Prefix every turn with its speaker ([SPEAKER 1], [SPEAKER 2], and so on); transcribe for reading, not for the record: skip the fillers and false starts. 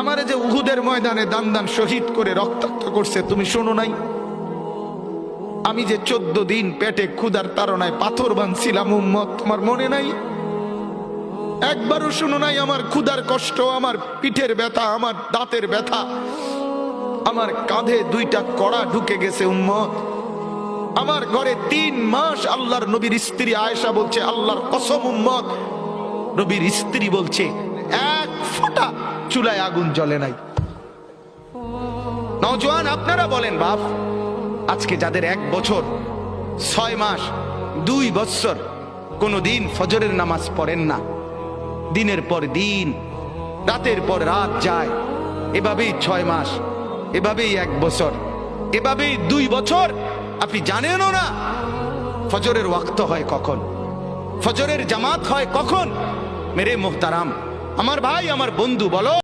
[SPEAKER 1] আমারে যে উহুদের ময়দানে দান দান শহীদ করে রক্তাক্ত করছে তুমি শোনো নাই? আমি যে 14 দিন পেটে ক্ষুধার তাড়নায় পাথর বাঁধছিলাম উম্মত, তোমার মনে নাই? একবারও শুনো নাই আমার ক্ষুধার কষ্ট, আমার পিঠের ব্যথা, আমার দাঁতের ব্যথা, আমার কাঁধে 2টা কড়া ঢুকে গেছে উম্মত। আমার ঘরে 3 মাস আল্লাহর নবীর স্ত্রী আয়েশা বলছে, আল্লাহর কসম উম্মত, নবীর স্ত্রী বলছে এক ফোঁটা চুলায় আগুন জ্বলে নাই। নওজোয়ান আপনারা বলেন বাপ, আজকে যাদের 1 বছর 6 মাস 2 বছর কোনদিন ফজরের নামাজ পড়েন না, দিনের পর দিন রাতের পর রাত যায়, এভাবেই 6 মাস, এভাবেই 1 বছর, এভাবেই 2 বছর, আপনি জানেনও না ফজরের ওয়াক্ত হয় কখন, ফজরের জামাত হয় কখন। মেরে মুহতারাম, আমার ভাই, আমার বন্ধু, বলো